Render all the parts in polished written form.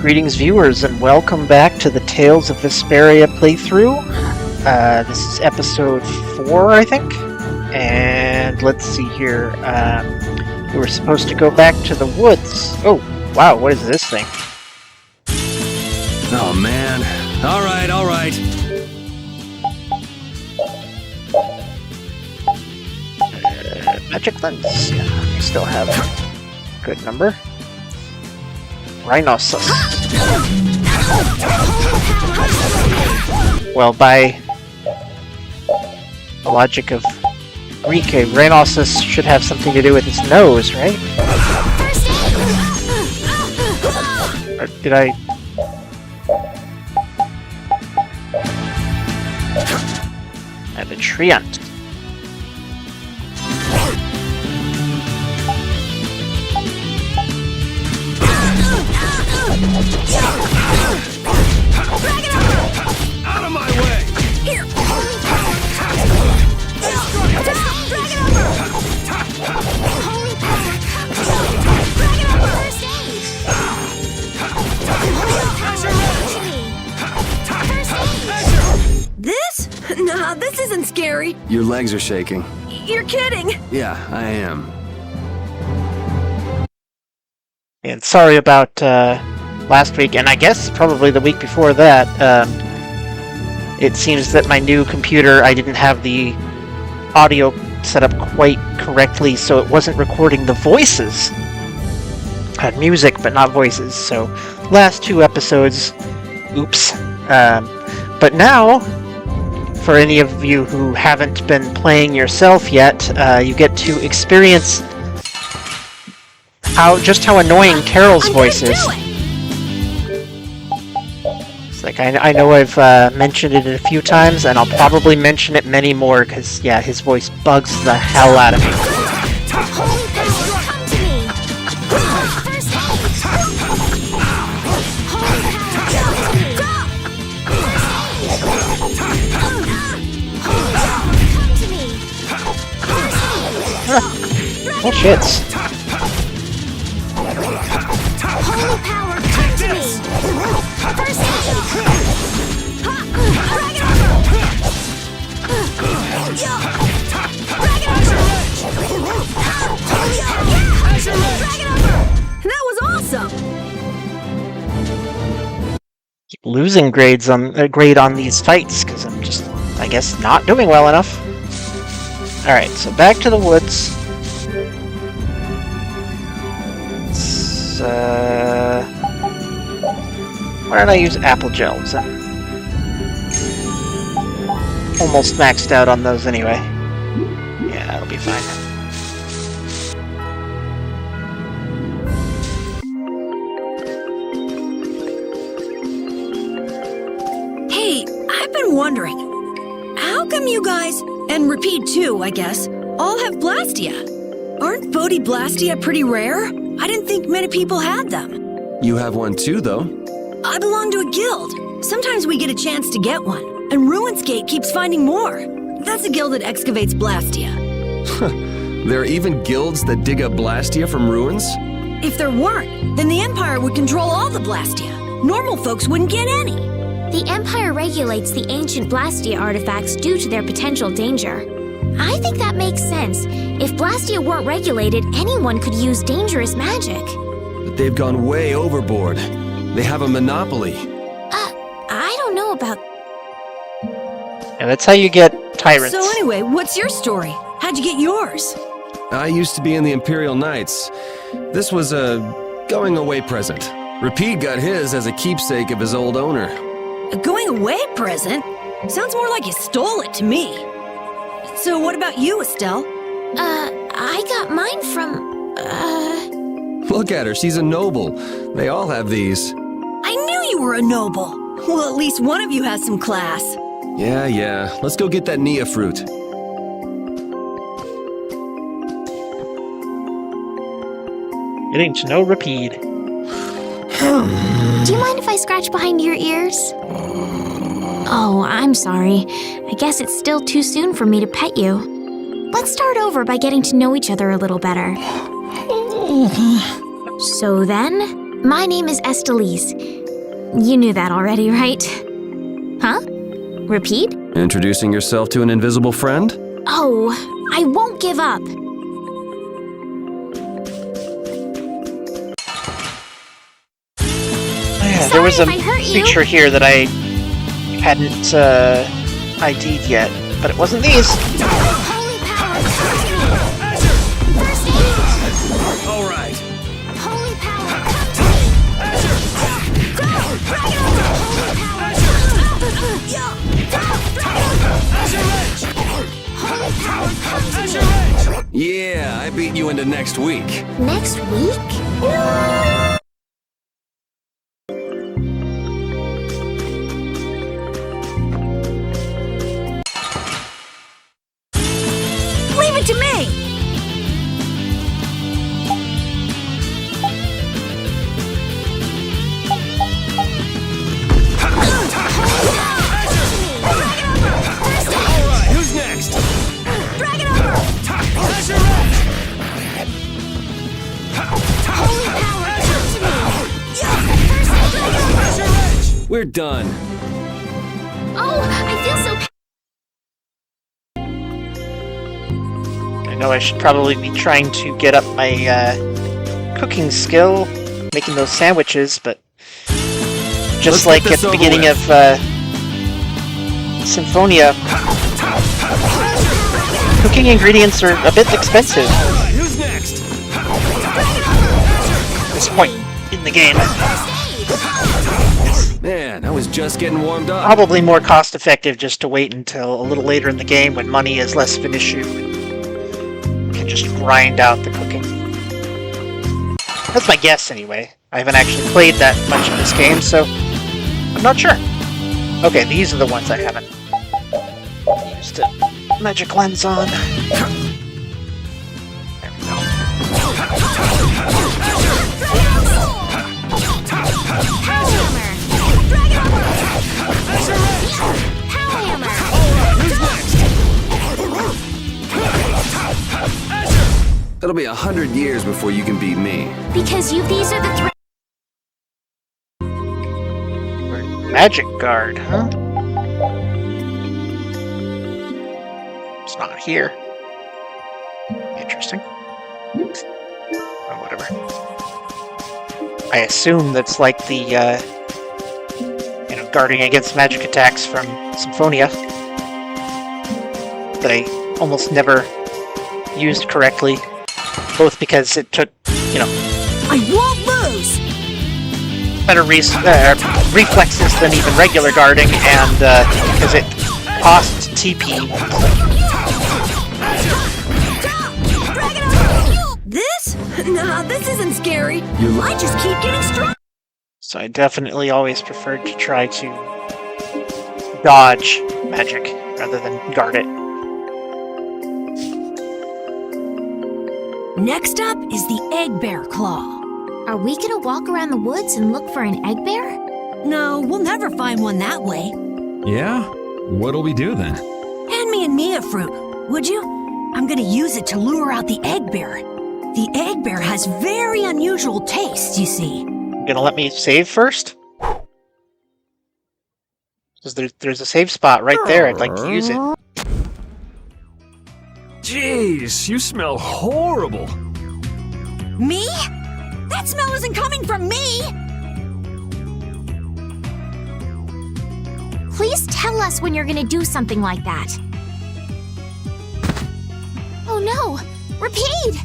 Greetings viewers, and welcome back to the Tales of Vesperia playthrough. This is episode 4, I think. And let's see here. We were supposed to go back to the woods. Oh, wow, what is this thing? Oh man. Alright. Magic lens. Yeah, we still have a good number. Rhinoceros. Well, by the logic of Greek, a rhinoceros should have something to do with its nose, right? Or did I... And a treant. Out of my way! Here! This? Nah, this isn't scary. Your legs are shaking. You're kidding. Yeah, I am. And sorry about last week, and I guess probably the week before that. It seems that my new computer, I didn't have the audio set up quite correctly, so it wasn't recording the voices. I had music, but not voices, so last 2 episodes, oops. But now, for any of you who haven't been playing yourself yet, you get to experience just how annoying Carol's voice is. It's like, I know I've mentioned it a few times, and I'll probably mention it many more, because, yeah, his voice bugs the hell out of me. Oh, shits. Holy power, come to me! First that was awesome! Keep losing grade on these fights, because I'm just, I guess, not doing well enough. Alright, so back to the woods. Why don't I use apple gels? I'm almost maxed out on those anyway. Yeah, that'll be fine. Hey, I've been wondering, how come you guys, and Repeat too, I guess, all have Blastia? Aren't Blastia pretty rare? I didn't think many people had them. You have one too, though. I belong to a guild. Sometimes we get a chance to get one, and Ruinsgate keeps finding more. That's a guild that excavates Blastia. There are even guilds that dig up Blastia from ruins? If there weren't, then the Empire would control all the Blastia. Normal folks wouldn't get any. The Empire regulates the ancient Blastia artifacts due to their potential danger. I think that makes sense. If Blastia weren't regulated, anyone could use dangerous magic. But they've gone way overboard. They have a monopoly. I don't know about... Yeah, that's how you get tyrants. So anyway, what's your story? How'd you get yours? I used to be in the Imperial Knights. This was a going-away present. Repeat got his as a keepsake of his old owner. A going-away present? Sounds more like you stole it to me. So what about you, Estelle? I got mine from, Look at her, she's a noble. They all have these. I knew you were a noble. Well, at least one of you has some class. Yeah. Let's go get that Nia fruit. Getting to know Repeat. Do you mind if I scratch behind your ears? Oh, I'm sorry. I guess it's still too soon for me to pet you. Let's start over by getting to know each other a little better. So then, My name is Estelise. You knew that already, right? Huh? Repeat? Introducing yourself to an invisible friend? Oh, I won't give up. Yeah, there was a Sorry if I hurt you. feature here that I hadn't ID'd yet, but it wasn't these. Holy power, come to me! First aid! All right. Holy power, come to me! Go! Drag it over! Holy power! Come to me! Yeah, I beat you into next week. Next week? Leave it to me! Alright, who's next? Drag it over! Holy power, come to me! We're done. Oh, I feel so I know I should probably be trying to get up my cooking skill, making those sandwiches, but just Let's like get at this the over beginning with. of Symphonia, cooking ingredients are a bit expensive Alright, who's next? at this point in the game. Man, I was just getting warmed up. Probably more cost effective just to wait until a little later in the game when money is less of an issue and can just grind out the cooking. That's my guess anyway. I haven't actually played that much of this game, so I'm not sure. Okay, these are the ones I haven't used a magic lens on. There we go. It'll be 100 years before you can beat me. Because these are the Magic guard, huh? It's not here. Interesting. Oh, whatever. I assume that's like the, guarding against magic attacks from Symphonia that I almost never used correctly, both because it took, I won't lose! better reflexes than even regular guarding, and because it cost TP. This? Nah, this isn't scary. I just keep getting stronger. So I definitely always preferred to try to dodge magic rather than guard it. Next up is the Egg Bear Claw. Are we gonna walk around the woods and look for an egg bear? No, we'll never find one that way. Yeah? What'll we do then? Hand me a Nia fruit, would you? I'm gonna use it to lure out the egg bear. The egg bear has very unusual tastes, you see. Gonna let me save first? Because there's a save spot right there. I'd like to use it. Jeez, you smell horrible. Me? That smell isn't coming from me! Please tell us when you're gonna do something like that. Oh no! Repeat!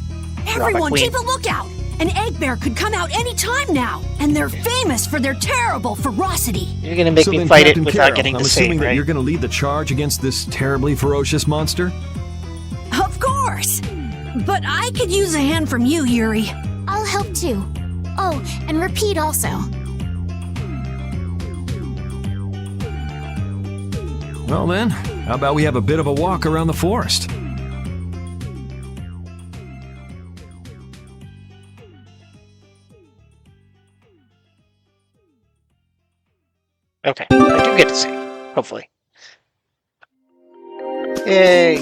Everyone, queen. keep a lookout! An egg bear could come out any time now, and they're famous for their terrible ferocity. You're gonna make So me then, fight Captain it without Carroll, getting I'm to assuming save, that right? you're gonna lead the charge against this terribly ferocious monster? Of course! But I could use a hand from you, Yuri. I'll help too. Oh, and repeat also. Well then, how about we have a bit of a walk around the forest? Okay, I do get to save, hopefully. Yay!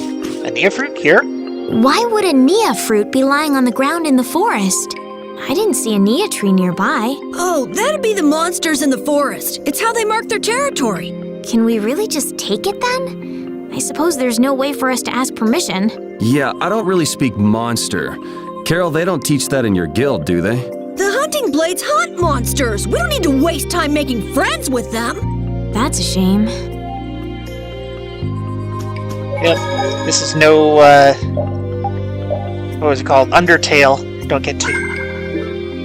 A Nia fruit here? Why would a Nia fruit be lying on the ground in the forest? I didn't see a Nia tree nearby. Oh, that'd be the monsters in the forest. It's how they mark their territory. Can we really just take it then? I suppose there's no way for us to ask permission. Yeah, I don't really speak monster. Carol, they don't teach that in your guild, do they? The hunting blades hunt monsters. We don't need to waste time making friends with them. That's a shame. Yep. This is no, what was it called? Undertale. Don't get to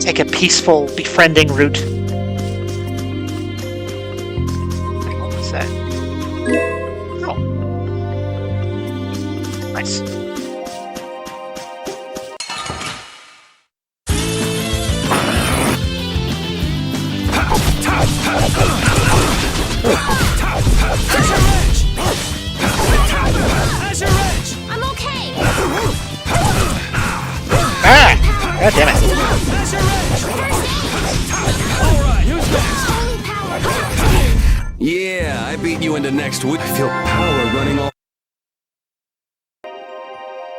take a peaceful, befriending route. What was that? Oh. Nice. I'm okay. Ah! God damn it. Yeah, I beat you into next week. I feel power running all...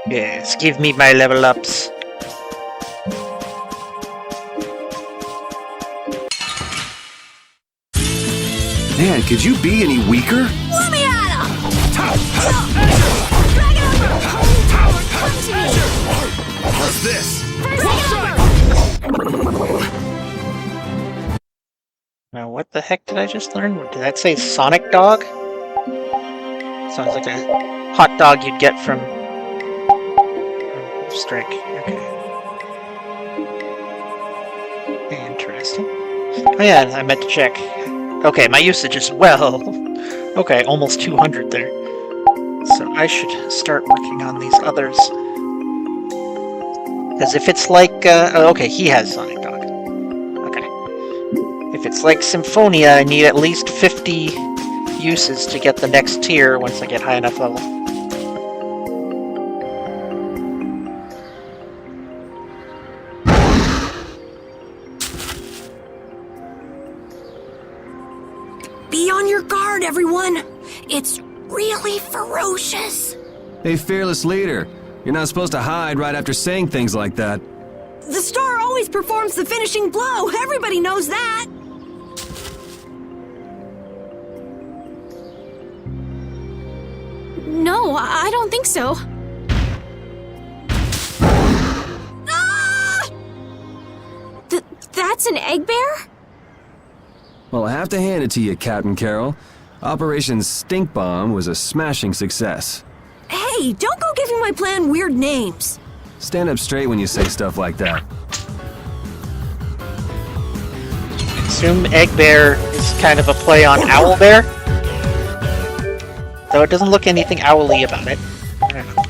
Yes, give me my level ups. Man, could you be any weaker? Let me at 'em! What's this? Now, what the heck did I just learn? Did that say Sonic Dog? Sounds like a hot dog you'd get from Strike. Okay. Interesting. Oh yeah, I meant to check. Okay, my usage is okay, almost 200 there. So I should start working on these others. Because if it's like, okay, he has Sonic Dog. Okay. If it's like Symphonia, I need at least 50 uses to get the next tier once I get high enough level. Be on your guard, everyone. It's really ferocious. Hey, fearless leader. You're not supposed to hide right after saying things like that. The star always performs the finishing blow. Everybody knows that. No, I don't think so. Ah! That's an egg bear? Well, I have to hand it to you, Captain Carol. Operation Stink Bomb was a smashing success. Hey, don't go giving my plan weird names. Stand up straight when you say stuff like that. Assume Egg Bear is kind of a play on Owl Bear. Though it doesn't look anything owly about it. I don't know.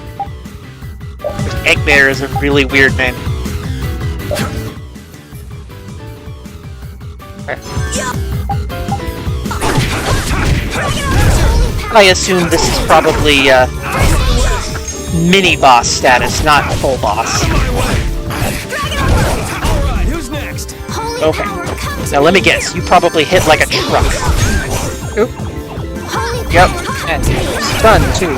Egg Bear is a really weird name. Okay. I assume this is probably mini boss status, not full boss. Alright, who's next? Okay. Now let me guess, you probably hit like a truck. Oop. Yep. And stun too.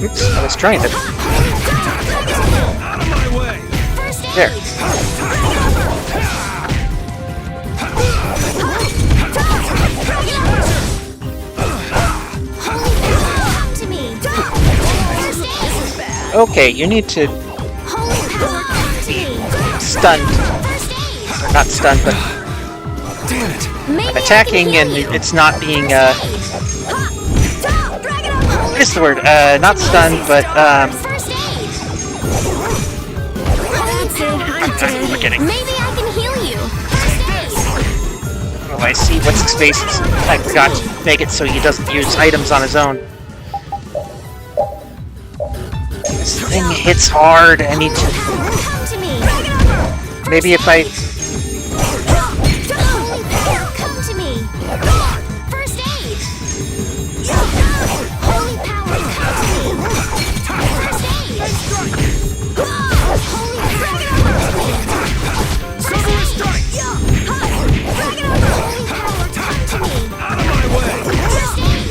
Oops, I was trying to. Out of my way! There. Okay, you need to stunned. Or not stunned, but Damn it! I'm attacking and it's not being what is the word? Not stunned, but I'm forgetting. Maybe I can heal you. Oh, I see. What's his face? I forgot to make it so he doesn't use items on his own. This thing hits hard. I need to. Come to me. Maybe if I. Come to me. First aid. Holy power, come to me. First aid. Holy power, come to me. Silver strike! Holy power, come to me. Out of my way! First aid.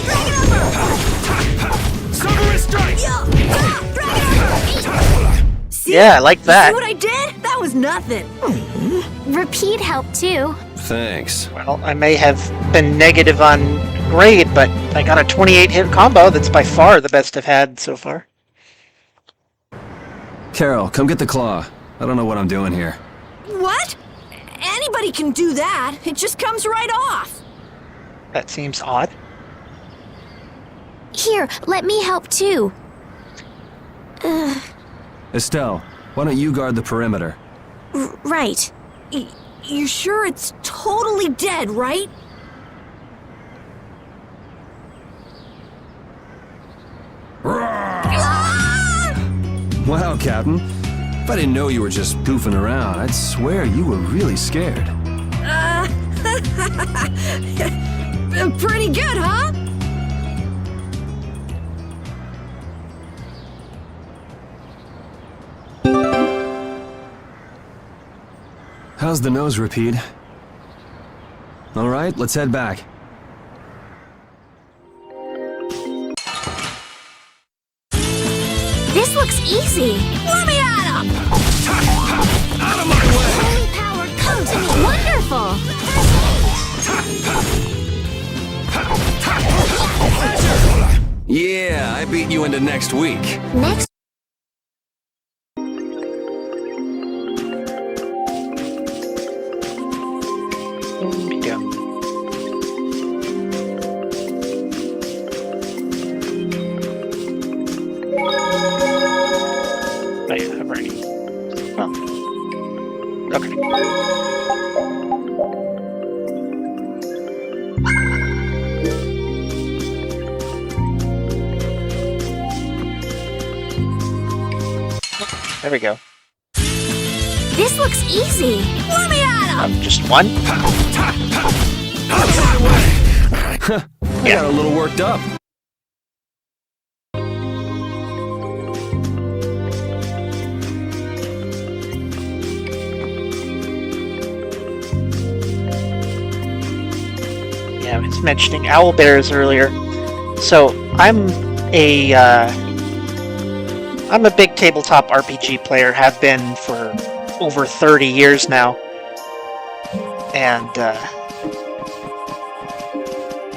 Silver strike! See? Yeah, I like See that. what I did? That was nothing. Repeat helped too. Thanks. Well, I may have been negative on grade, but I got a 28-hit combo that's by far the best I've had so far. Carol, come get the claw. I don't know what I'm doing here. What? Anybody can do that. It just comes right off. That seems odd. Here, let me help too. Estelle, why don't you guard the perimeter? Right. You sure it's totally dead, right? Wow, Captain. If I didn't know you were just goofing around, I'd swear you were really scared. Pretty good, huh? How's the nose, Repeat? All right, let's head back. This looks easy. Let me at him! Out of my way! Holy power, come to me. Wonderful. Yeah, I beat you into next week. Next. Yeah. I have already. Oh. Okay. There we go. This looks easy. Let me at him! Just one? I got a little worked up. Yeah, I was mentioning owl bears earlier. So I'm a big tabletop RPG player, have been for over 30 years now. And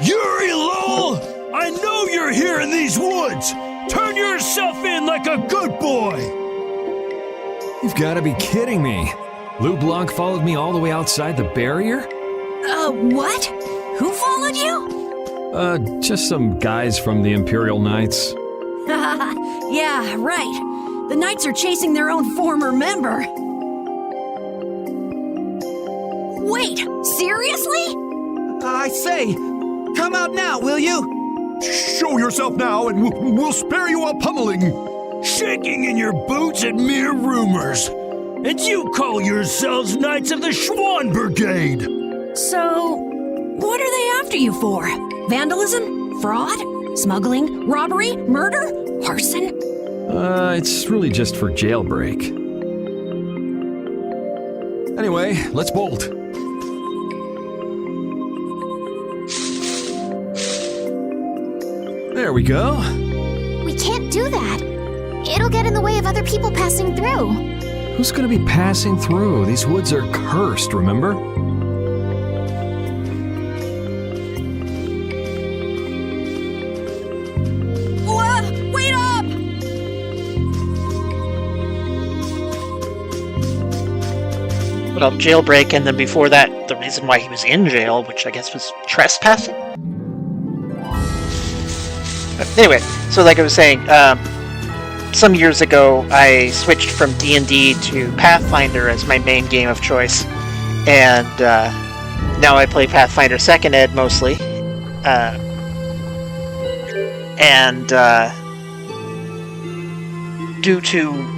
Yuri Lowell! I know you're here in these woods! Turn yourself in like a good boy! You've got to be kidding me. Lou Blanc followed me all the way outside the barrier? What? Who followed you? Just some guys from the Imperial Knights. Yeah, right. The Knights are chasing their own former member. Wait, seriously? I say, come out now, will you? Show yourself now and we'll spare you a pummeling! Shaking in your boots at mere rumors! And you call yourselves Knights of the Schwann Brigade! So, what are they after you for? Vandalism? Fraud? Smuggling? Robbery? Murder? Arson? It's really just for jailbreak. Anyway, let's bolt. There we go. We can't do that. It'll get in the way of other people passing through. Who's gonna be passing through? These woods are cursed, remember? Wait up! well, jailbreak, and then before that, the reason why he was in jail, which I guess was trespassing? But anyway, so like I was saying, some years ago, I switched from D&D to Pathfinder as my main game of choice, and now I play Pathfinder 2nd Ed mostly, and due to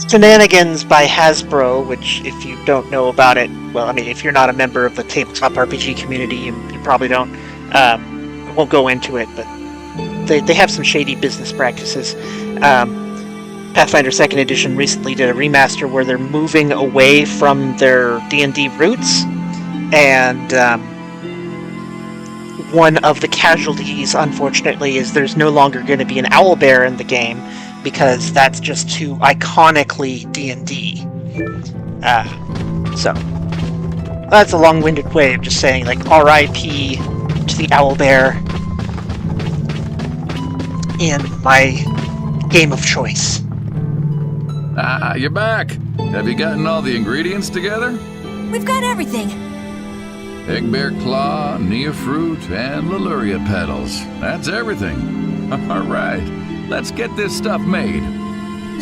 shenanigans by Hasbro, which if you don't know about it, well, I mean, if you're not a member of the tabletop RPG community, you probably don't, I won't go into it, but they have some shady business practices. Pathfinder 2nd Edition recently did a remaster where they're moving away from their D&D roots, and one of the casualties, unfortunately, is there's no longer going to be an owlbear in the game, because that's just too iconically D&D. So that's a long-winded way of just saying, like, R.I.P. to the owlbear in my game of choice. Ah, you're back. Have you gotten all the ingredients together? We've got everything. Egg bear claw, Nia fruit, and Leluria petals. That's everything. All right, let's get this stuff made.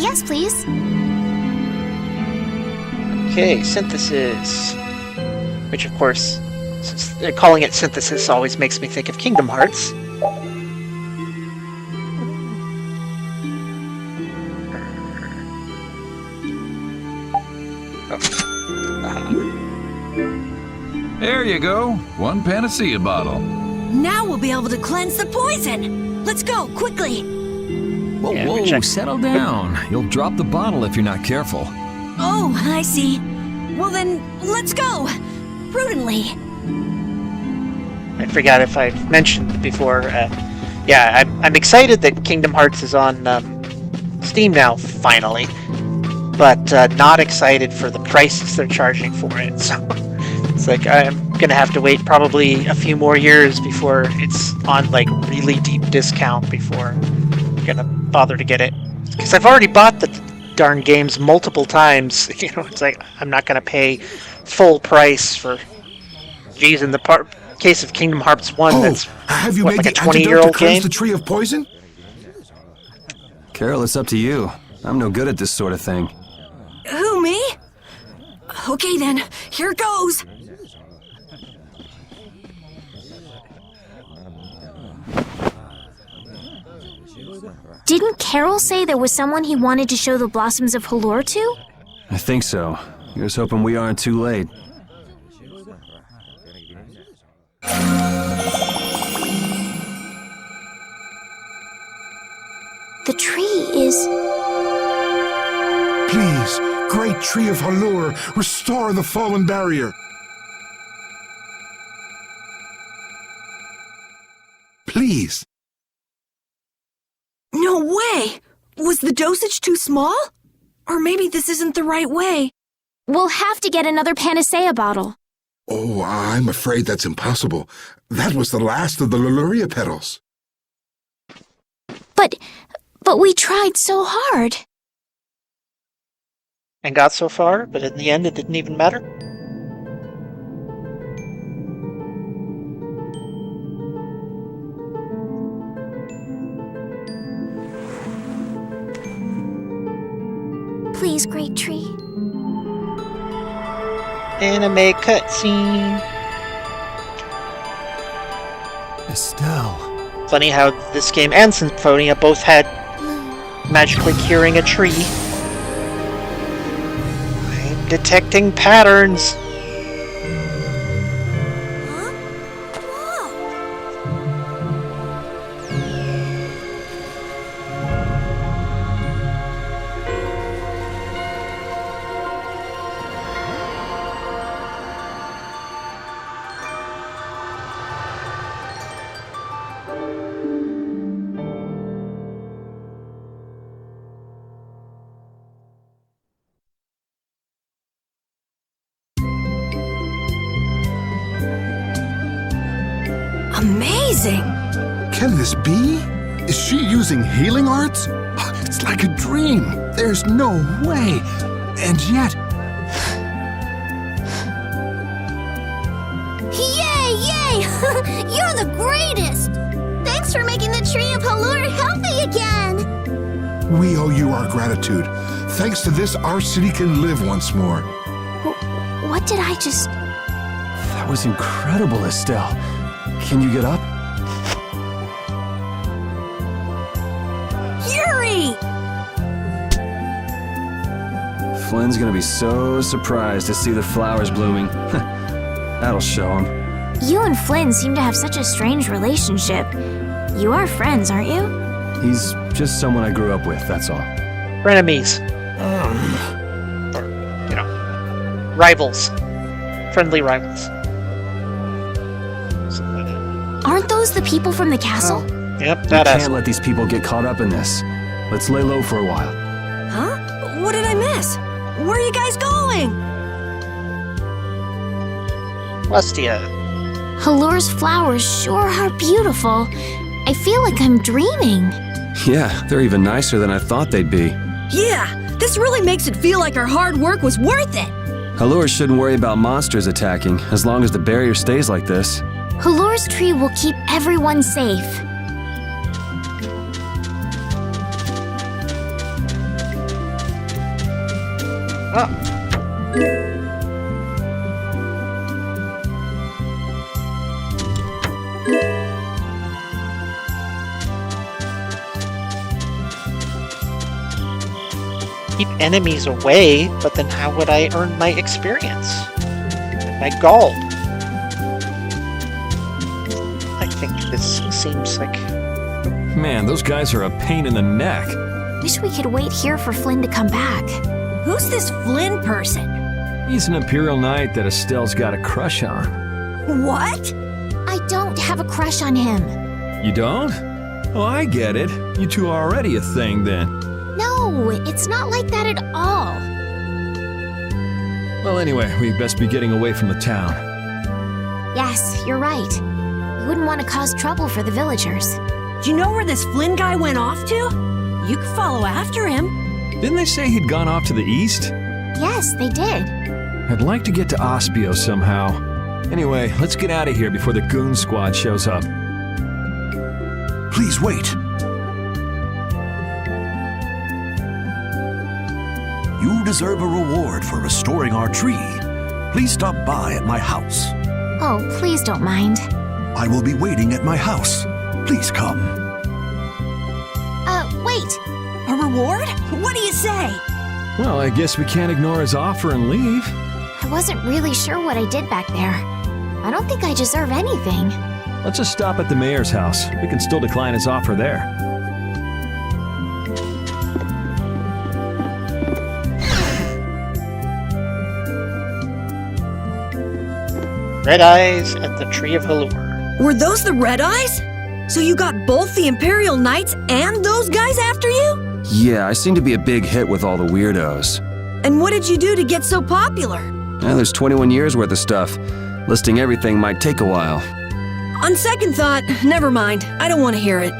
Yes, please. Okay, synthesis. Which, of course, calling it synthesis always makes me think of Kingdom Hearts. There you go. One panacea bottle. Now we'll be able to cleanse the poison. Let's go, quickly. Whoa, Yeah, whoa, check. settle down. You'll drop the bottle if you're not careful. Oh, I see. Well then, let's go. Prudently. I forgot if I've mentioned before. Yeah, I'm excited that Kingdom Hearts is on Steam now, finally. But not excited for the prices they're charging for it. So it's like I'm gonna have to wait probably a few more years before it's on like really deep discount before I'm gonna bother to get it. Because I've already bought the darn games multiple times. You know, it's like I'm not gonna pay full price for. Geez, in the case of Kingdom Hearts 1, that's have you what, made like the a antidote 20-year-old to cleanse game? the tree of poison? Carol, it's up to you. I'm no good at this sort of thing. Who, me? Okay then, here goes. Didn't Carol say there was someone he wanted to show the blossoms of Halor to? I think so. Here's hoping we aren't too late. The tree is... Please, great tree of Halur, restore the fallen barrier. Please. No way! Was the dosage too small? Or maybe this isn't the right way. We'll have to get another panacea bottle. Oh, I'm afraid that's impossible. That was the last of the Leluria petals. But we tried so hard. And got so far, but in the end it didn't even matter. Please, great tree. Anime cutscene. Estelle. Funny how this game and Symphonia both had magically curing a tree. I'm detecting patterns. Huh? Whoa! Amazing! Can this be? Is she using healing arts? It's like a dream. There's no way. And yet, Yay, yay! You're the greatest! Thanks for making the tree of Halor healthy again! we owe you our gratitude. Thanks to this, our city can live once more. What did I just... That was incredible, Estelle. Can you get up? Yuri! Flynn's gonna be so surprised to see the flowers blooming. That'll show him. You and Flynn seem to have such a strange relationship. You are friends, aren't you? He's just someone I grew up with, that's all. Frenemies. Or, you know, rivals. Friendly rivals. Something like that. Aren't those the people from the castle? Yep, We that can't asshole. let these people get caught up in this. Let's lay low for a while. Huh? What did I miss? Where are you guys going? Blastia. Hallure's flowers sure are beautiful. I feel like I'm dreaming. Yeah, they're even nicer than I thought they'd be. Yeah, this really makes it feel like our hard work was worth it. Halure shouldn't worry about monsters attacking, as long as the barrier stays like this. Hallure's tree will keep everyone safe. Oh. Keep enemies away, but then how would I earn my experience? My gold? I think this seems like... Man, those guys are a pain in the neck. Wish we could wait here for Flynn to come back. Who's this Flynn person? He's an Imperial Knight that Estelle's got a crush on. What? I don't have a crush on him. You don't? Oh, I get it. You two are already a thing then. No, it's not like that at all. Well, anyway, we'd best be getting away from the town. Yes, you're right. You wouldn't want to cause trouble for the villagers. Do you know where this Flynn guy went off to? You could follow after him. Didn't they say he'd gone off to the east? Yes, they did. I'd like to get to Aspio somehow. Anyway, let's get out of here before the goon squad shows up. Please wait. You deserve a reward for restoring our tree. Please stop by at my house. Oh, please don't mind. I will be waiting at my house. Please come. Wait. A reward? What do you say? Well, I guess we can't ignore his offer and leave. I wasn't really sure what I did back there. I don't think I deserve anything. Let's just stop at the mayor's house. We can still decline his offer there. Red Eyes at the Tree of Halure. Were those the Red Eyes? So you got both the Imperial Knights and those guys after you? Yeah, I seem to be a big hit with all the weirdos. And what did you do to get so popular? There's 21 years worth of stuff. Listing everything might take a while. On second thought, never mind. I don't want to hear it.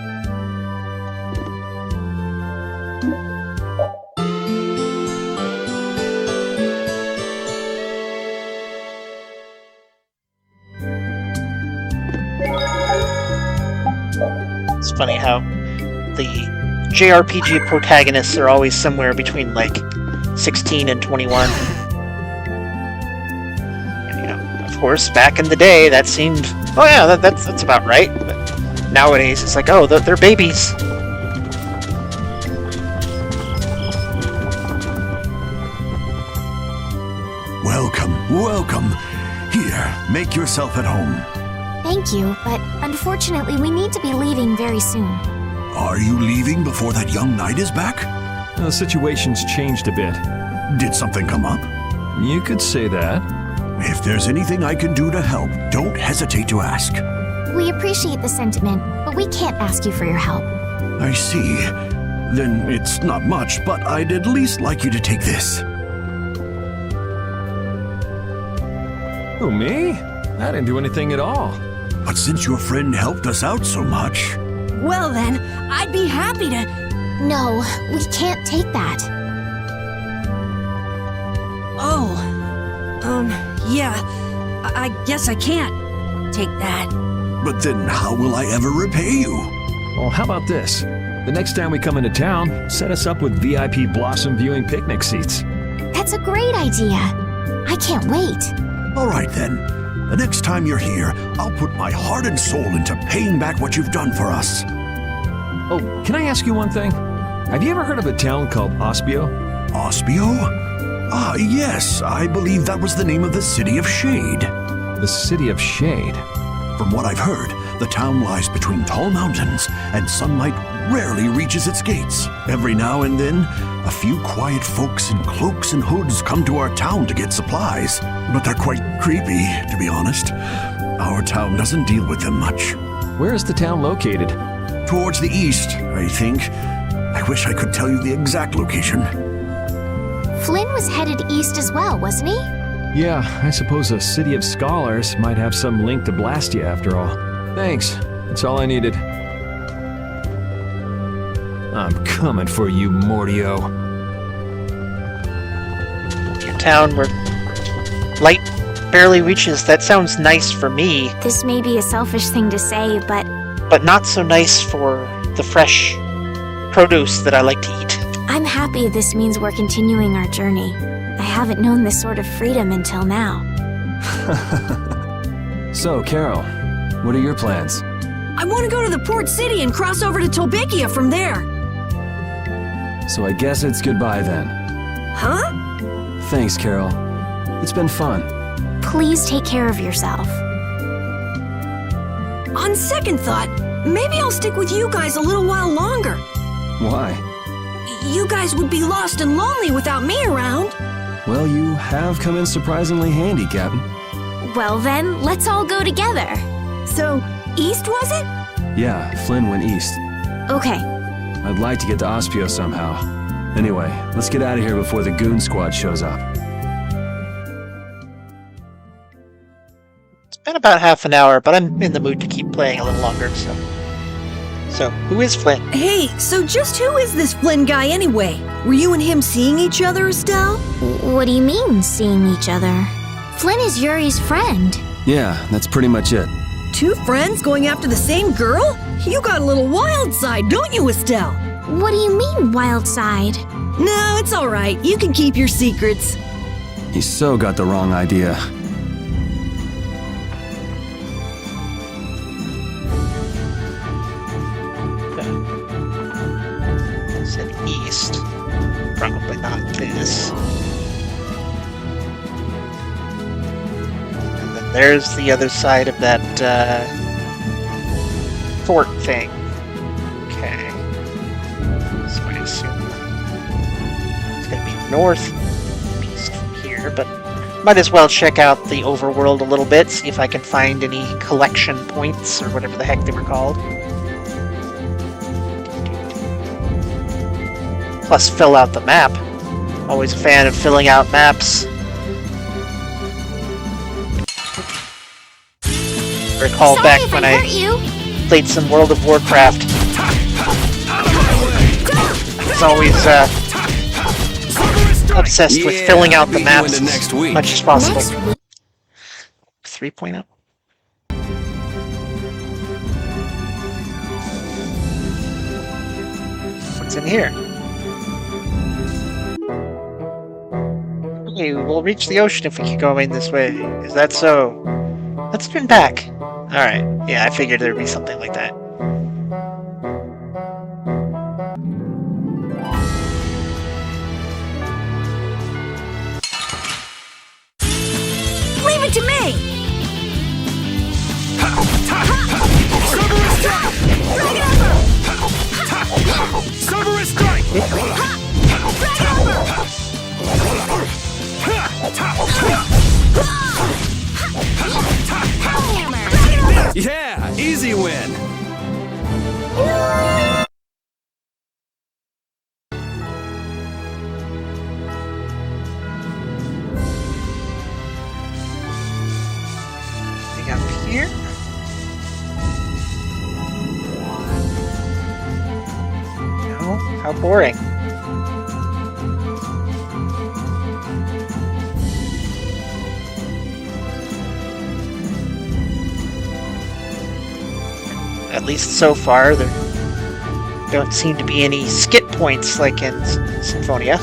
It's funny how the JRPG protagonists are always somewhere between like 16 and 21. You know, of course, back in the day, that seemed, oh yeah, that's about right. But nowadays, it's like, oh, they're babies. Welcome. Here, make yourself at home. Thank you, but unfortunately we need to be leaving very soon. Are you leaving before that young knight is back? The situation's changed a bit. Did something come up? You could say that. If there's anything I can do to help, don't hesitate to ask. We appreciate the sentiment, but we can't ask you for your help. I see. Then it's not much, but I'd at least like you to take this. Who, me? I didn't do anything at all. But since your friend helped us out so much... Well then, I'd be happy to... No, we can't take that. Oh. Yeah. I guess I can't take that. But then how will I ever repay you? Well, how about this? The next time we come into town, set us up with VIP blossom viewing picnic seats. That's a great idea. I can't wait. All right then. The next time you're here, I'll put my heart and soul into paying back what you've done for us. Oh, can I ask you one thing? Have you ever heard of a town called Aspio? Aspio? Ah, yes. I believe that was the name of the City of Shade. The City of Shade? From what I've heard, the town lies between tall mountains, and sunlight rarely reaches its gates. Every now and then, a few quiet folks in cloaks and hoods come to our town to get supplies. But they're quite creepy, to be honest. Our town doesn't deal with them much. Where is the town located? Towards the east, I think. I wish I could tell you the exact location. Flynn was headed east as well, wasn't he? Yeah, I suppose a city of scholars might have some link to Blastia after all. Thanks. That's all I needed. I'm coming for you, Mortio. A town where light barely reaches. That sounds nice for me, This may be a selfish thing to say, but not so nice for the fresh produce that I like to eat. I'm happy this means we're continuing our journey. I haven't known this sort of freedom until now. So, Carol, what are your plans? I want to go to the port city and cross over to Tolbikia from there. So I guess it's goodbye then. Huh? Thanks, Carol. It's been fun. Please take care of yourself. On second thought, maybe I'll stick with you guys a little while longer. Why? You guys would be lost and lonely without me around. Well, you have come in surprisingly handy, Captain. Well then, let's all go together. So, east was it? Yeah, Flynn went east. Okay, I'd like to get to Aspio somehow. Anyway, let's get out of here before the goon squad shows up. It's been about half an hour, but I'm in the mood to keep playing a little longer, So, who is Flynn? Hey, so just who is this Flynn guy anyway? Were you and him seeing each other, Estelle? what do you mean, seeing each other? Flynn is Yuri's friend. Yeah, that's pretty much it. Two friends going after the same girl? You got a little wild side, don't you, Estelle? What do you mean, wild side? No, it's all right. You can keep your secrets. He so got the wrong idea. Said east. Probably not this. And then there's the other side of that fort thing. Okay. So I assume it's gonna be northeast from here, but might as well check out the overworld a little bit, see if I can find any collection points or whatever the heck they were called. Plus, fill out the map. Always a fan of filling out maps. Recall Sorry back if when I I hurt you. played some World of Warcraft. I was always obsessed with filling out the maps as much as possible. Next week. 3.0. What's in here? Okay, we'll reach the ocean if we keep going this way. Is that so? Let's turn back. Alright, yeah, I figured there'd be something like that. Leave it to me! Cerberus strike! Yeah, easy win! Anything up here? No? How boring. At least so far, there don't seem to be any skit points like in Symphonia.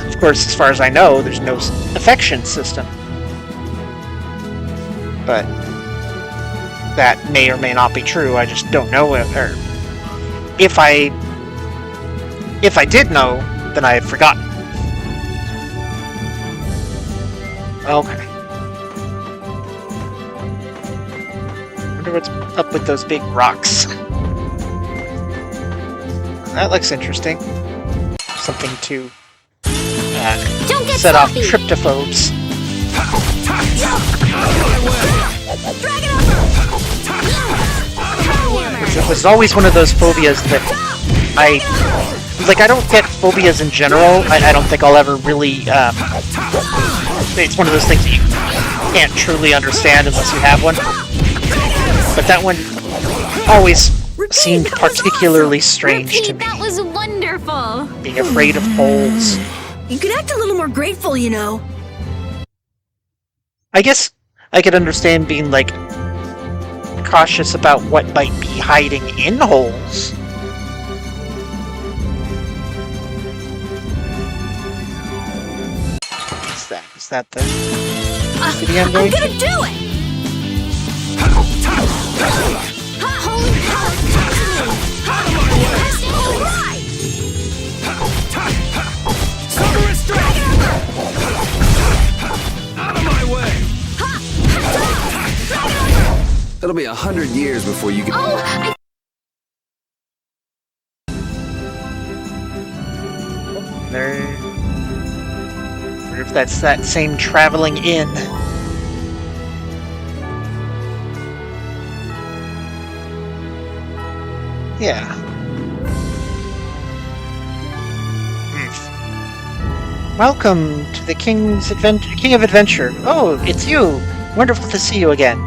Of course, as far as I know, there's no affection system. But that may or may not be true. I just don't know it. Or if I did know, then I have forgotten. Okay. Wonder what's up with those big rocks. That looks interesting. Something to Don't get set off sloppy. tryptophobes. It was always one of those phobias that I Like, I don't get phobias in general. I don't think I'll ever really, it's one of those things that you can't truly understand unless you have one. But that one always seemed particularly strange to me. That was wonderful. Being afraid of holes. You could act a little more grateful, you know. I guess I could understand being, like, cautious about what might be hiding in holes. What's that? Is that the city I'm going I'm gonna do it! Out of my way! It'll be 100 years before you get. Oh, There. Wonder if that's that same traveling inn. Yeah. Welcome to the King of Adventure. Oh, it's you. Wonderful to see you again.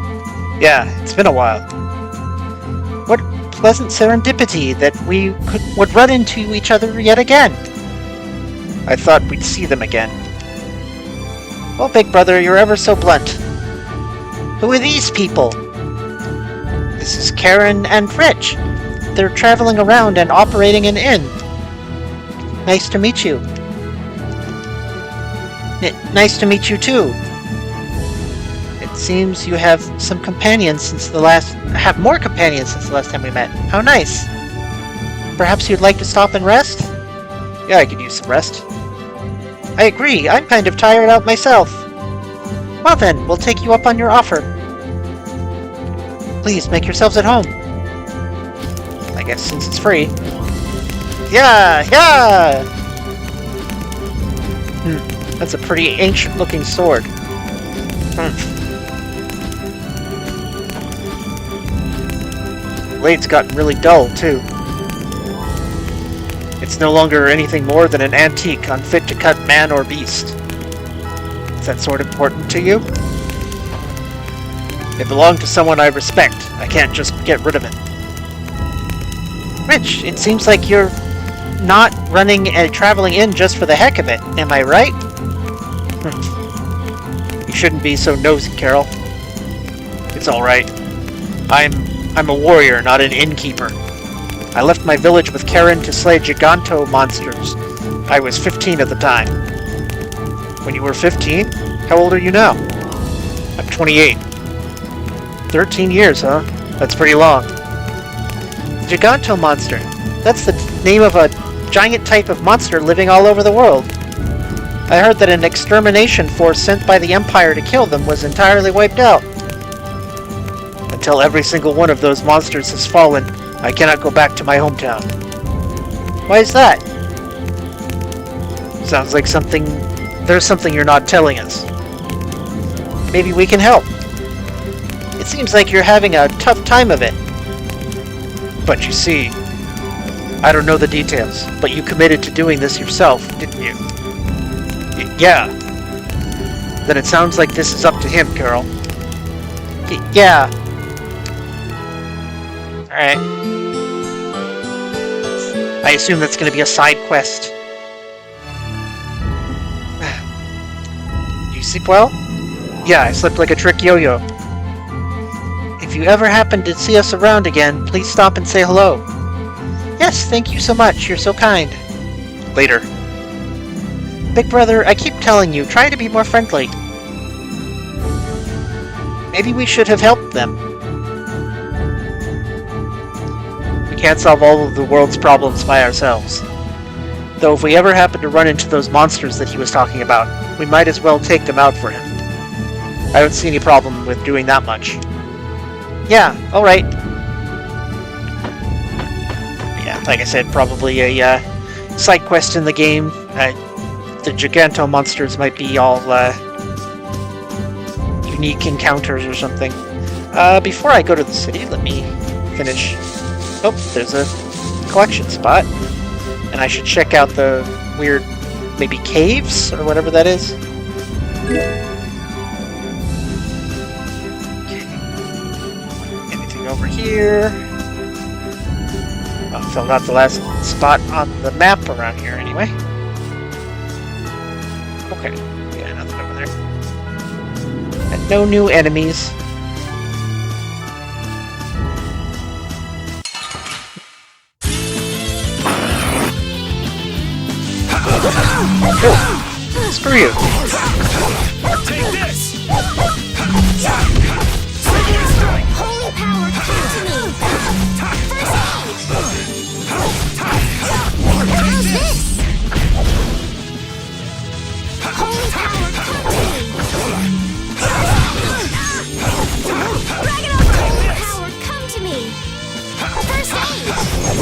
Yeah, it's been a while. What pleasant serendipity that we would run into each other yet again. I thought we'd see them again. Well, big brother, you're ever so blunt. Who are these people? This is Karen and Rich. They're traveling around and operating an inn. Nice to meet you. Nice to meet you too. It seems you have some companions since the last... have more companions since the last time we met. How nice. Perhaps you'd like to stop and rest? Yeah, I could use some rest. I agree, I'm kind of tired out myself. Well then, we'll take you up on your offer. Please, make yourselves at home. I guess since it's free. Yeah! That's a pretty ancient-looking sword. Blade's gotten really dull, too. It's no longer anything more than an antique, unfit to cut man or beast. Is that sword important to you? It belonged to someone I respect. I can't just get rid of it. Rich, it seems like you're not running a traveling inn just for the heck of it. Am I right? You shouldn't be so nosy, Carol. It's alright. I'm a warrior, not an innkeeper. I left my village with Karen to slay giganto monsters. I was 15 at the time. When you were 15? How old are you now? I'm 28. 13 years, huh? That's pretty long. The giganto monster. That's the name of a giant type of monster living all over the world. I heard that an extermination force sent by the Empire to kill them was entirely wiped out. Until every single one of those monsters has fallen, I cannot go back to my hometown. Why is that? Sounds like there's something you're not telling us. Maybe we can help. It seems like you're having a tough time of it. But you see, I don't know the details, but you committed to doing this yourself, didn't you? Yeah. Then it sounds like this is up to him, Carol. Yeah. Alright. I assume that's going to be a side quest. Do you sleep well? Yeah, I slept like a trick yo-yo. If you ever happen to see us around again, please stop and say hello. Yes, thank you so much. You're so kind. Later. Big brother, I keep telling you, try to be more friendly. Maybe we should have helped them. We can't solve all of the world's problems by ourselves. Though if we ever happen to run into those monsters that he was talking about, we might as well take them out for him. I don't see any problem with doing that much. Yeah, alright. Yeah, like I said, probably a side quest in the game. The giganto monsters might be all unique encounters or something. Before I go to the city, let me finish. Oh, there's a collection spot. And I should check out the weird, maybe caves, or whatever that is. Okay. Anything over here? Oh, filled out the last spot on the map around here, anyway. Okay. Yeah, nothing over there. And no new enemies. Oh, screw you. Take this! Holy power, come to me! First aid! How's this? Holy power, come to me! Drag it over! Holy power, come to me! First aid!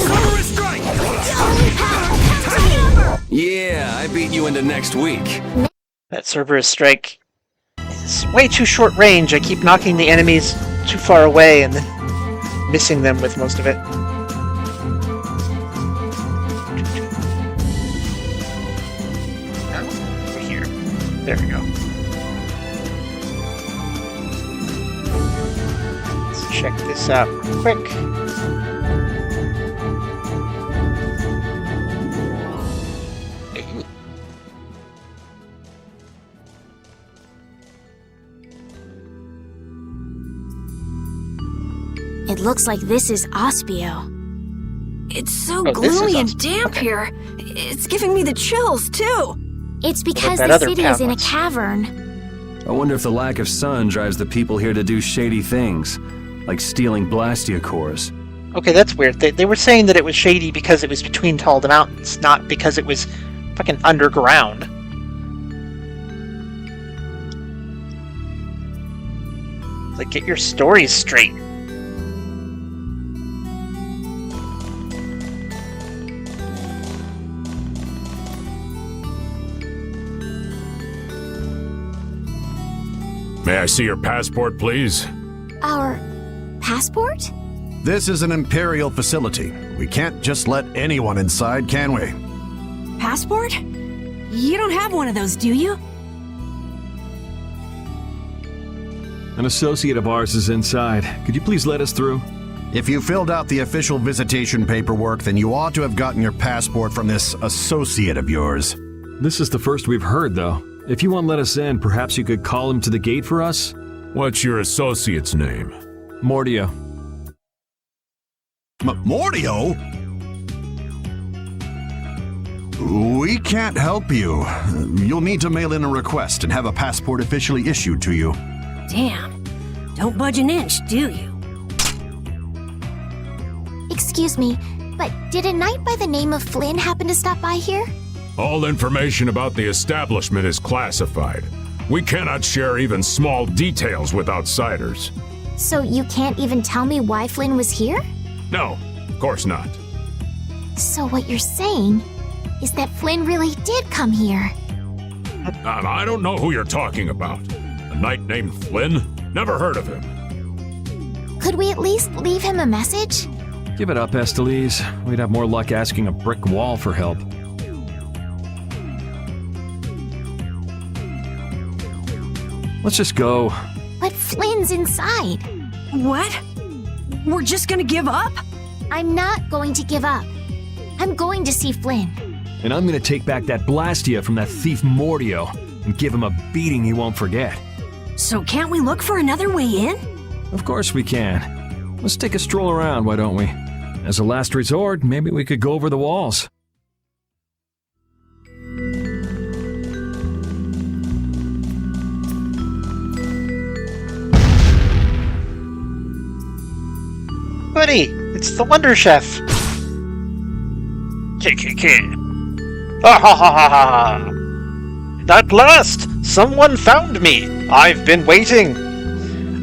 Cerberus strike! Holy power, come to me! Yeah, I beat you into next week. That Cerberus strike is way too short range. I keep knocking the enemies too far away and then missing them with most of it. Over here. There we go. Let's check this out real quick. It looks like this is Aspio. It's so Oh, this is gloomy and awesome. damp Okay. here. It's giving me the chills, too. It's because that the other city is in a palace? cavern. I wonder if the lack of sun drives the people here to do shady things, like stealing Blastia cores. Okay, that's weird. They were saying that it was shady because it was between tall mountains, not because it was fucking underground. Like, get your stories straight. May I see your passport, please? Our passport? This is an Imperial facility. We can't just let anyone inside, can we? Passport? You don't have one of those, do you? An associate of ours is inside. Could you please let us through? If you filled out the official visitation paperwork, then you ought to have gotten your passport from this associate of yours. This is the first we've heard, though. If you won't let us in, perhaps you could call him to the gate for us? What's your associate's name? Mordio. Mordio? We can't help you. You'll need to mail in a request and have a passport officially issued to you. Damn. Don't budge an inch, do you? Excuse me, but did a knight by the name of Flynn happen to stop by here? All information about the establishment is classified. We cannot share even small details with outsiders. So you can't even tell me why Flynn was here? No, of course not. So what you're saying is that Flynn really did come here. I don't know who you're talking about. A knight named Flynn? Never heard of him. Could we at least leave him a message? Give it up, Estelise. We'd have more luck asking a brick wall for help. Let's just go. But Flynn's inside. What? We're just gonna give up? I'm not going to give up. I'm going to see Flynn. And I'm gonna take back that Blastia from that thief Mordio and give him a beating he won't forget. So can't we look for another way in? Of course we can. Let's take a stroll around, why don't we? As a last resort, maybe we could go over the walls. Buddy, it's the Wonder Chef. Ah ha ha ha ha! At last, someone found me. I've been waiting.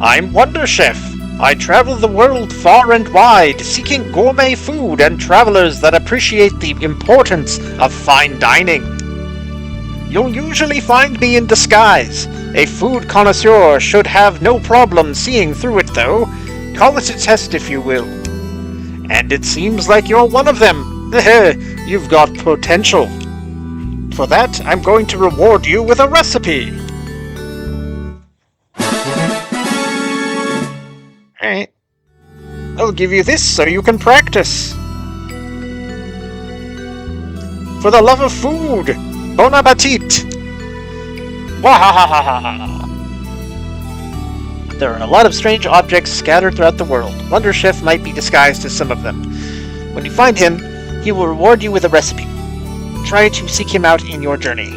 I'm Wonder Chef. I travel the world far and wide, seeking gourmet food and travelers that appreciate the importance of fine dining. You'll usually find me in disguise. A food connoisseur should have no problem seeing through it, though. Call it a test if you will. And it seems like you're one of them. You've got potential. For that, I'm going to reward you with a recipe. Alright. I'll give you this so you can practice. For the love of food! Bon appetit! Wahahaha! There are a lot of strange objects scattered throughout the world. Wonder Chef might be disguised as some of them. When you find him, he will reward you with a recipe. Try to seek him out in your journey.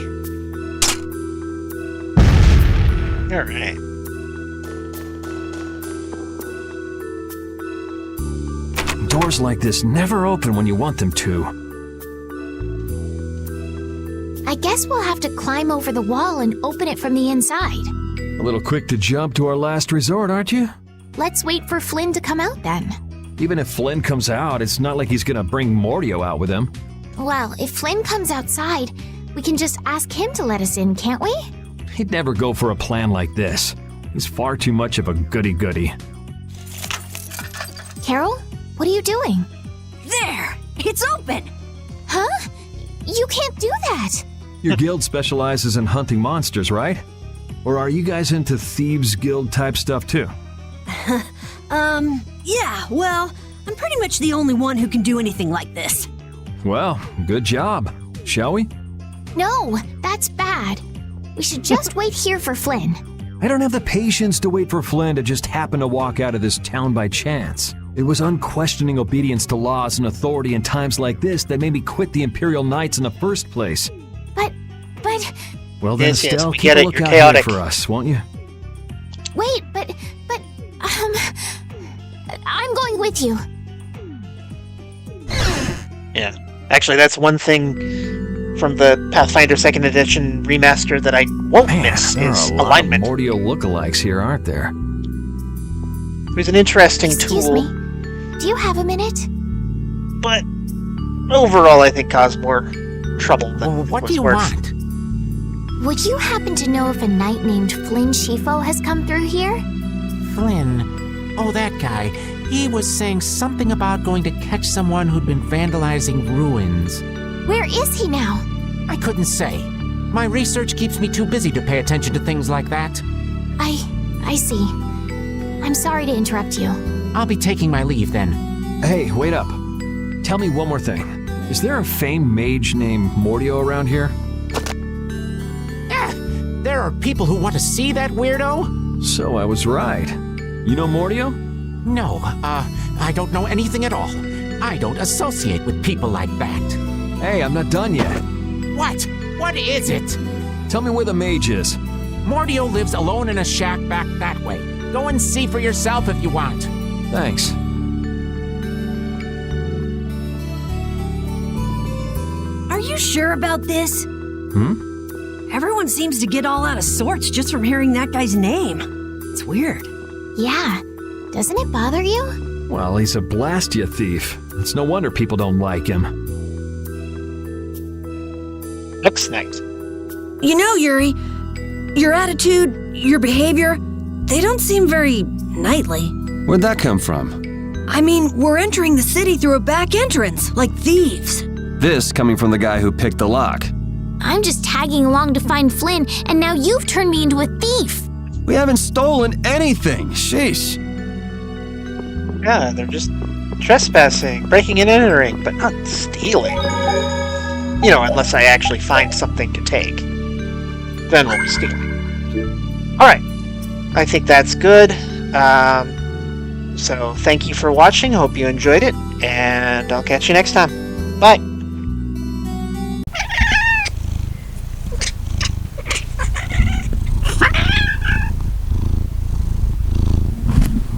Alright. Doors like this never open when you want them to. I guess we'll have to climb over the wall and open it from the inside. A little quick to jump to our last resort, aren't you? Let's wait for Flynn to come out then. Even if Flynn comes out, it's not like he's gonna bring Mordio out with him. Well, if Flynn comes outside, we can just ask him to let us in, can't we? He'd never go for a plan like this. He's far too much of a goody-goody. Carol, what are you doing? There! It's open! Huh? You can't do that! Your guild specializes in hunting monsters, right? Or are you guys into Thieves Guild type stuff too? Yeah, well, I'm pretty much the only one who can do anything like this. Well, good job. Shall we? No, that's bad. We should just wait here for Flynn. I don't have the patience to wait for Flynn to just happen to walk out of this town by chance. It was unquestioning obedience to laws and authority in times like this that made me quit the Imperial Knights in the first place. But... Well then, Yes, Estelle, we keep get a it. lookout You're here chaotic. for us, won't you? Wait, I'm going with you. Yeah. Actually, that's one thing from the Pathfinder 2nd Edition remaster that I won't miss there is are a lot alignment. of Mordio lookalikes here, aren't there? It was an interesting Excuse tool, me. Do you have a minute? but overall I think caused more trouble than What was do you worth. want? Would you happen to know if a knight named Flynn Shifo has come through here? Flynn. Oh, that guy. He was saying something about going to catch someone who'd been vandalizing ruins. Where is he now? I couldn't say. My research keeps me too busy to pay attention to things like that. I see. I'm sorry to interrupt you. I'll be taking my leave then. Hey, wait up. Tell me one more thing. Is there a famed mage named Mordio around here? There are people who want to see that weirdo? So I was right. You know Mordio? No, I don't know anything at all. I don't associate with people like that. Hey, I'm not done yet. What? What is it? Tell me where the mage is. Mordio lives alone in a shack back that way. Go and see for yourself if you want. Thanks. Are you sure about this? Everyone seems to get all out of sorts just from hearing that guy's name. It's weird. Yeah. Doesn't it bother you? Well, he's a Blastia thief. It's no wonder people don't like him. Looks nice. You know, Yuri, your attitude, your behavior, they don't seem very knightly. Where'd that come from? I mean, we're entering the city through a back entrance, like thieves. This coming from the guy who picked the lock. I'm just tagging along to find Flynn, and now you've turned me into a thief. We haven't stolen anything. Sheesh. Yeah, they're just trespassing, breaking and entering, but not stealing. You know, unless I actually find something to take. Then we'll be stealing. Alright. I think that's good. So thank you for watching. Hope you enjoyed it, and I'll catch you next time. Bye.